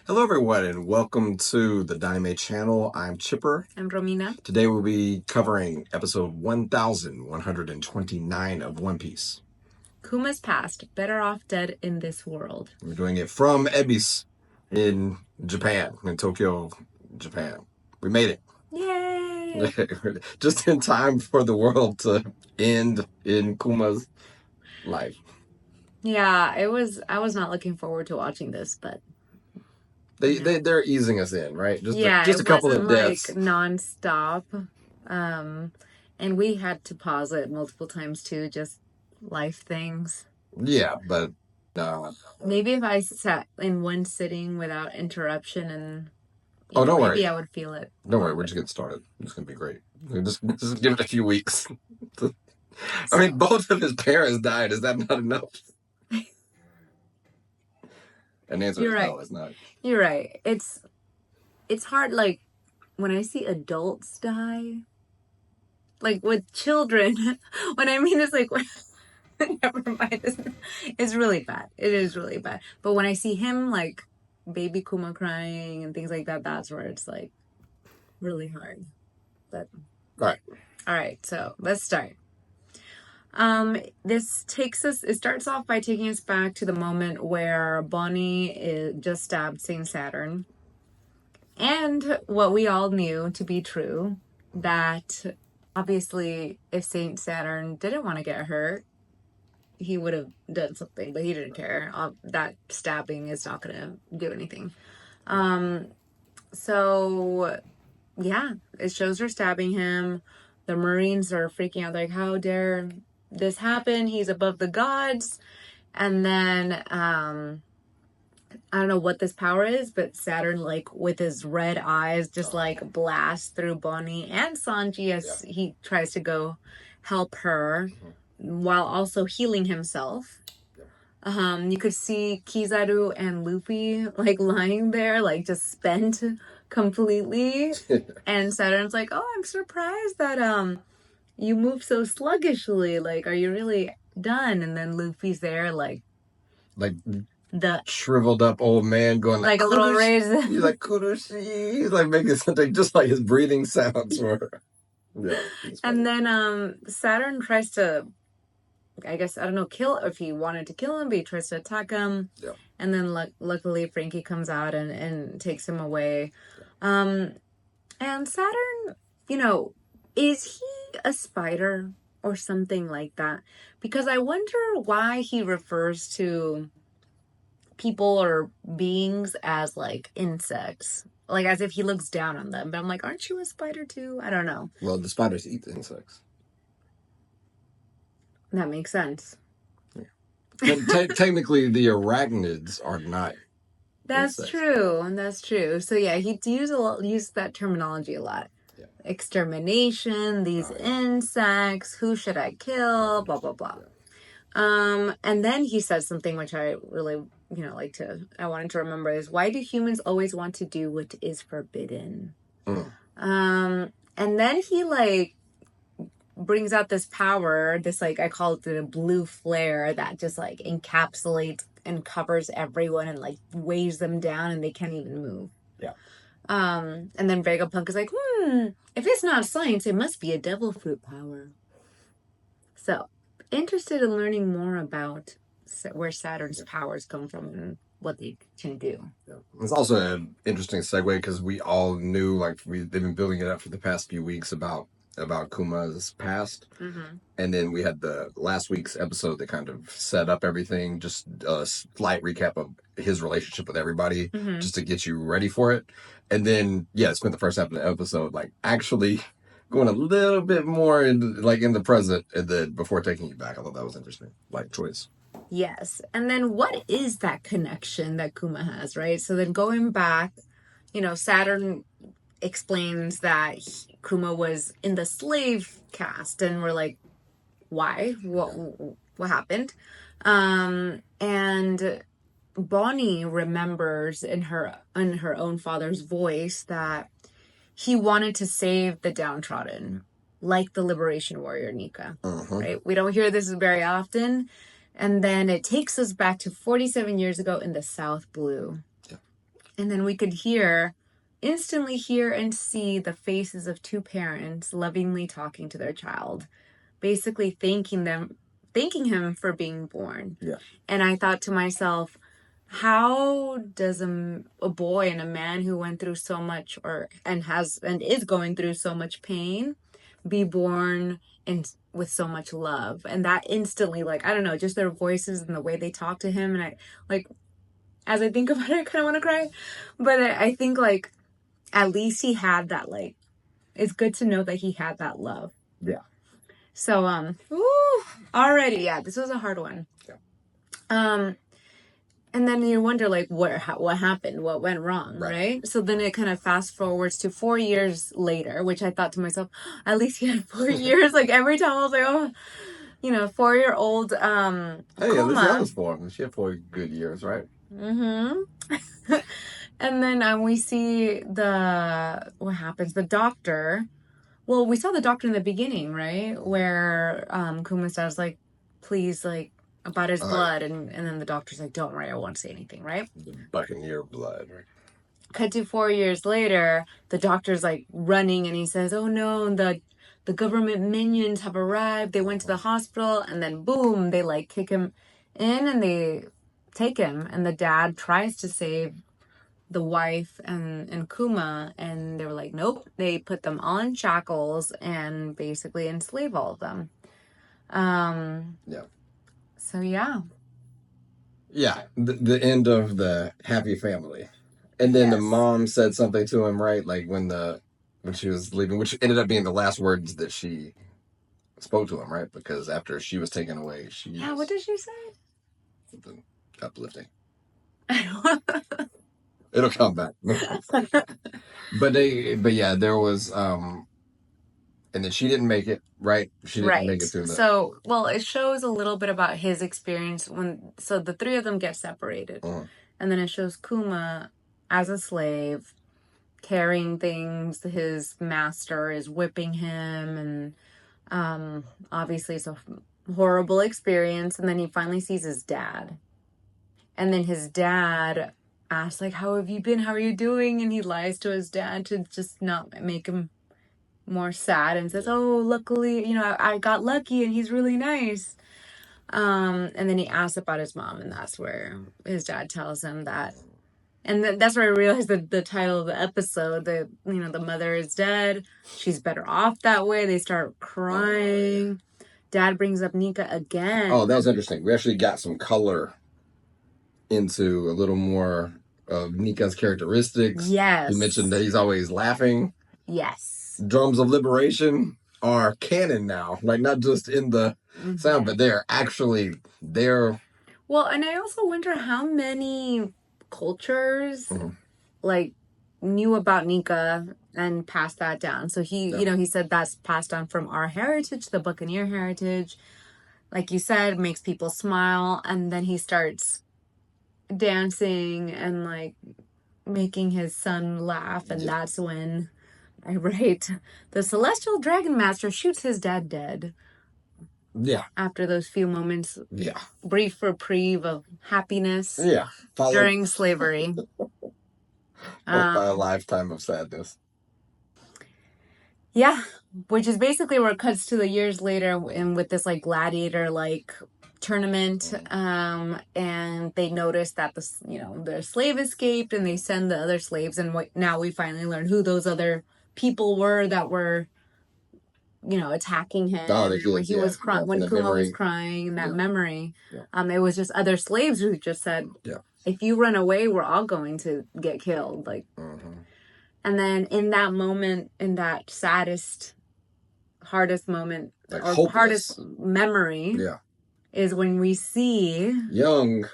Hello, everyone, and welcome to the Dynamite channel. I'm Chipper. I'm Romina. Today we'll be covering episode 1129 of One Piece. Kuma's past, better off dead in this world. We're doing it from Ebis in Japan, in Tokyo, Japan. We made it. Yay! Just in time for the world to end in Kuma's life. Yeah, I was not looking forward to watching this, but They're easing us in, right? Just a it couple wasn't of deaths. like nonstop. And we had to pause it multiple times too, just life things. Yeah, but maybe if I sat in one sitting without interruption and don't maybe worry. I would feel it. Don't worry, we're just getting started. It's gonna be great. Just give it a few weeks. I mean, both of his parents died. Is that not enough? An answer is no, it's not. You're right. It's hard, like, when I see adults die, like with children, what I mean is like, never mind, it's really bad. It is really bad. But when I see him, like, baby Kuma crying and things like that, that's where it's like really hard. But all right, so let's start. This it starts off by taking us back to the moment where Bonnie just stabbed Saint Saturn. And what we all knew to be true, that obviously if Saint Saturn didn't want to get hurt, he would have done something, but he didn't care. That stabbing is not going to do anything. So, yeah, it shows her stabbing him. The Marines are freaking out, like, how dare this happen? He's above the gods. And then, I don't know what this power is, but Saturn, like, with his red eyes, just, like, blasts through Bonnie and Sanji as he tries to go help her while also healing himself. You could see Kizaru and Luffy, like, lying there, like, just spent completely. And Saturn's like, oh, I'm surprised that, you move so sluggishly. Like, are you really done? And then Luffy's there, like the shriveled up old man going like a little raise. He's like kurushi. He's like making something just like his breathing sounds were. Yeah. And then Saturn tries to, I guess, I don't know, kill if he wanted to kill him, but he tries to attack him. Yeah. And then luckily Frankie comes out and takes him away. And Saturn, is he a spider or something like that? Because I wonder why he refers to people or beings as, like, insects. Like, as if he looks down on them. But I'm like, aren't you a spider too? I don't know. Well, the spiders eat the insects. That makes sense. Yeah. Technically, the arachnids are not. That's insects. True. That's true. So yeah, he used that terminology a lot. Yeah. Extermination, these insects, who should I kill, blah, blah, blah. Yeah. And then he says something which I really, I wanted to remember is, why do humans always want to do what is forbidden? And then he, like, brings out this power, this, like, I call it the blue flare that just, like, encapsulates and covers everyone and, like, weighs them down and they can't even move. Yeah. And then Vegapunk is like, if it's not science, it must be a devil fruit power. So, interested in learning more about where Saturn's powers come from and what they can do. Yeah. It's also an interesting segue because we all knew, like, they've been building it up for the past few weeks about Kuma's past. Mm-hmm. And then we had the last week's episode that kind of set up everything, just a slight recap of his relationship with everybody, just to get you ready for it. And then, spent the first half of the episode, like, actually going a little bit more in the present, and then before taking you back. I thought that was interesting, like, choice. Yes. And then what is that connection that Kuma has, right? So then going back, Saturn explains that Kuma was in the slave caste, and we're like, why? What happened? And Bonnie remembers in her own father's voice that he wanted to save the downtrodden, like the liberation warrior Nika. Right? We don't hear this very often. And then it takes us back to 47 years ago in the South Blue. Yeah. And then we could instantly hear and see the faces of two parents lovingly talking to their child, basically thanking him for being born. Yeah. And I thought to myself, how does a boy and a man who went through so much and is going through so much pain be born with so much love? And that instantly, like, I don't know, just their voices and the way they talk to him. And I, like, as I think about it, I kind of want to cry. But I think, like, at least he had that, like, it's good to know that he had that love. Yeah. So, already, yeah, this was a hard one. Yeah. And then you wonder, like, what happened? What went wrong, right? So then it kind of fast forwards to 4 years later, which I thought to myself, at least he had 4 years. Like, every time I was like, oh, 4-year-old Hey, Kuma. at least that was 4. She had 4 good years, right? Mm-hmm. And then we see what happens? The doctor. Well, we saw the doctor in the beginning, right? Where Kuma's dad's like, please, like, about his blood. And then the doctor's like, don't worry, I won't say anything, right? The Buccaneer blood, right? Cut to 4 years later, the doctor's like running and he says, oh no, the government minions have arrived. They went to the hospital and then boom, they like kick him in and they take him. And the dad tries to save the wife and Kuma, and they were like, nope. They put them all in shackles and basically enslave all of them. Yeah. So yeah. Yeah, the end of the happy family. And then the mom said something to him, right? Like when she was leaving, which ended up being the last words that she spoke to him, right? Because after she was taken away, what did she say? Something uplifting. It'll come back. But yeah, there was and then she didn't make it, right? She didn't make it through that. So, well, it shows a little bit about his experience so the three of them get separated. And then it shows Kuma as a slave carrying things. His master is whipping him, and obviously it's a horrible experience. And then he finally sees his dad. And then his dad asks, like, how have you been? How are you doing? And he lies to his dad to just not make him more sad and says, oh, luckily, I got lucky and he's really nice. And then he asks about his mom, and that's where his dad tells him that. And that's where I realized that the title of the episode, the mother is dead. She's better off that way. They start crying. Dad brings up Nika again. Oh, that was interesting. We actually got some color into a little more of Nika's characteristics. Yes. He mentioned that he's always laughing. Yes. Drums of Liberation are canon now. Like, not just in the sound, but they're actually there. Well, and I also wonder how many cultures like knew about Nika and passed that down. So he said that's passed on from our heritage, the Buccaneer heritage. Like you said, makes people smile. And then he starts dancing and like making his son laugh. And that's when I write, the Celestial Dragon Master shoots his dad dead. Yeah. After those few moments. Yeah. Brief reprieve of happiness. Yeah. During slavery. By a lifetime of sadness. Yeah. Which is basically where it cuts to the years later and with this like gladiator like tournament. And they notice that their slave escaped and they send the other slaves. And now we finally learn who those other people were that were attacking him. When he was crying, when Kuma was crying in that memory. It was just other slaves who just said, if you run away, we're all going to get killed. Like, and then in that moment, in that saddest, hardest moment, like or hopeless. Hardest memory, is when we see young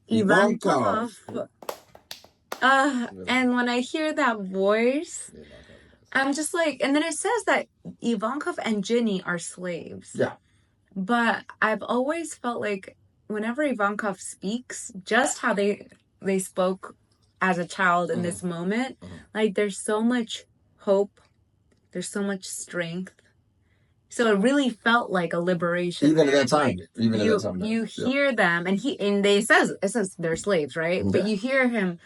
Ivankov. And when I hear that voice, I'm just like, and then it says that Ivankov and Ginny are slaves. Yeah. But I've always felt like whenever Ivankov speaks, just how they spoke as a child in this moment, like there's so much hope, there's so much strength. So it really felt like a liberation. Even at that time. Like, you hear them, and it says they're slaves, right? Yeah. But you hear him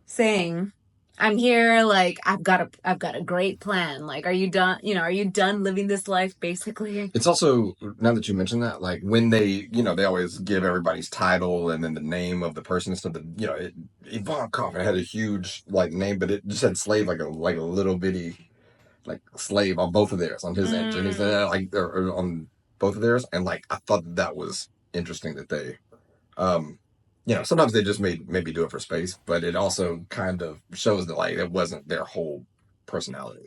saying, I'm here, like, I've got a great plan. Like, are you done? Are you done living this life, basically? It's also, now that you mention that, like when they always give everybody's title and then the name of the person and stuff. Ivankov had a huge like name, but it just had slave like a little bitty like slave on both of theirs on his end, and he said like or on both of theirs, and like I thought that was interesting that they, sometimes they just maybe do it for space, but it also kind of shows that like it wasn't their whole personality.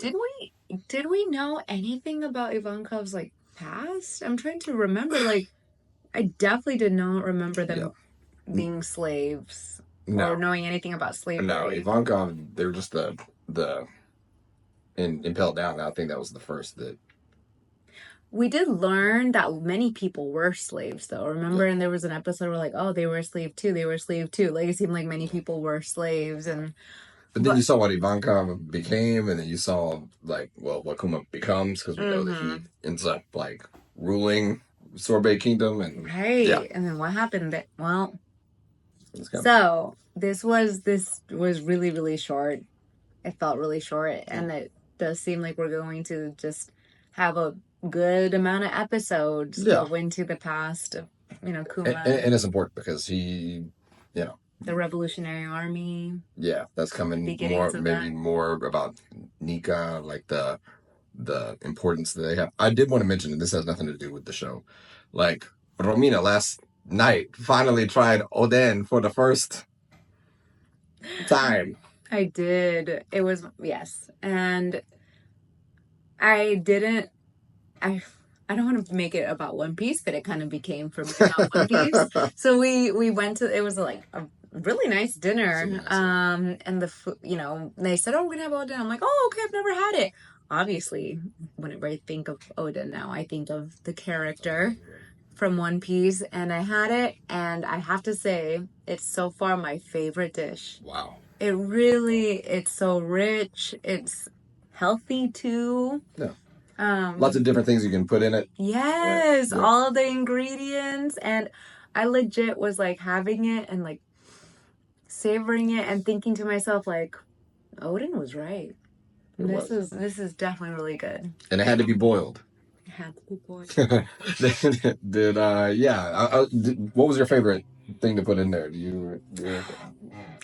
Did we know anything about Ivankov's like past? I'm trying to remember. Like, I definitely did not remember them being slaves or knowing anything about slavery. No, Ivankov, they were just the impelled down. I think that was the first that. We did learn that many people were slaves, though. Remember, and there was an episode where like, oh, they were a slave too. They were a slave too. Like, it seemed like many people were slaves, But then you saw what Ivankov became, and then you saw like, well, what Kuma becomes, because we know that he ends up like ruling Sorbet Kingdom, and and then what happened? Well, so this was really, really short. It felt really short, and it does seem like we're going to just have a good amount of episodes go into the past of Kuma, and it's important because he, the Revolutionary Army. Yeah, that's coming more about Nika, like the importance that they have. I did want to mention, and this has nothing to do with the show, like Romina last night finally tried Oden for the first time. I did. It was, yes. And I didn't, I don't want to make it about One Piece, but it kind of became for me about One Piece. So we went to, it was like a really nice dinner. And the food, they said, oh, we're going to have Oden. I'm like, oh, okay, I've never had it. Obviously, whenever I think of Oden now, I think of the character from One Piece, and I had it, and I have to say, it's so far my favorite dish. Wow. It's so rich. It's healthy too. Yeah. Lots of different things you can put in it. Yes, all of the ingredients, and I legit was like having it and like savoring it and thinking to myself like, Odin was right. This is definitely really good. And it had to be boiled. It had to be boiled. What was your favorite thing to put in there?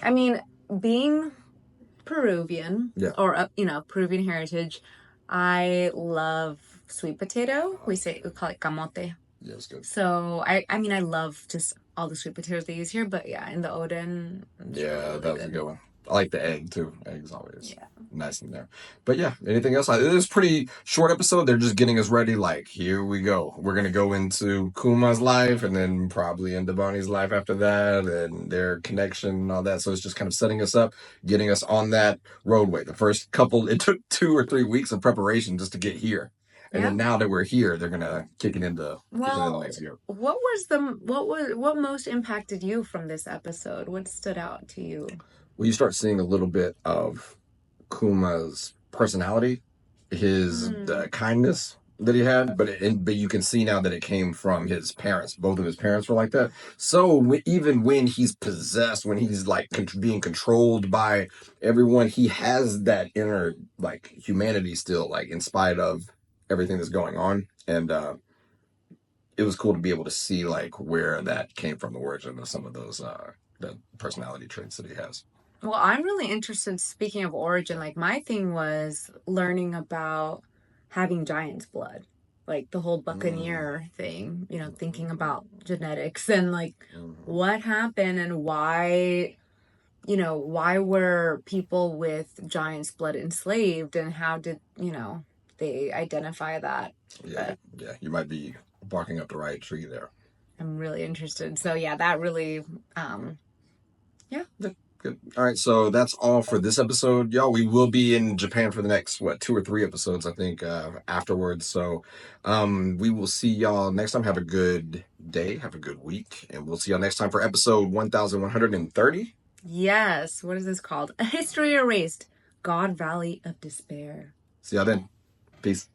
I mean, being Peruvian or Peruvian heritage, I love sweet potato. We call it camote. Yeah, it's good. So I love just all the sweet potatoes they use here, but in the Oden. Yeah, that was a good one. I like the egg too. Egg's always nice in there. But yeah, anything else? It is a pretty short episode. They're just getting us ready. Like, here we go. We're going to go into Kuma's life and then probably into Bonnie's life after that and their connection and all that. So it's just kind of setting us up, getting us on that roadway. The first couple, it took 2 or 3 weeks of preparation just to get here. And then now that we're here, they're gonna kick it into the next year. What most impacted you from this episode? What stood out to you? Well, you start seeing a little bit of Kuma's personality, his kindness that he had, but you can see now that it came from his parents. Both of his parents were like that. So even when he's possessed, when he's like being controlled by everyone, he has that inner like humanity still, like in spite of everything that's going on. And it was cool to be able to see like where that came from, the origin of some of those the personality traits that he has. Well, I'm really interested, speaking of origin, like my thing was learning about having giant's blood, like the whole buccaneer thing, thinking about genetics and like what happened and why were people with giant's blood enslaved and how did, they identify that. Yeah, you might be barking up the right tree there. I'm really interested. So that really, Good. All right, so that's all for this episode, y'all. We will be in Japan for the next 2 or 3 episodes, I think, afterwards. So we will see y'all next time. Have a good day, have a good week, and we'll see y'all next time for episode 1130. Yes. What is this called? A History Erased. God Valley of Despair. See y'all then. Peace.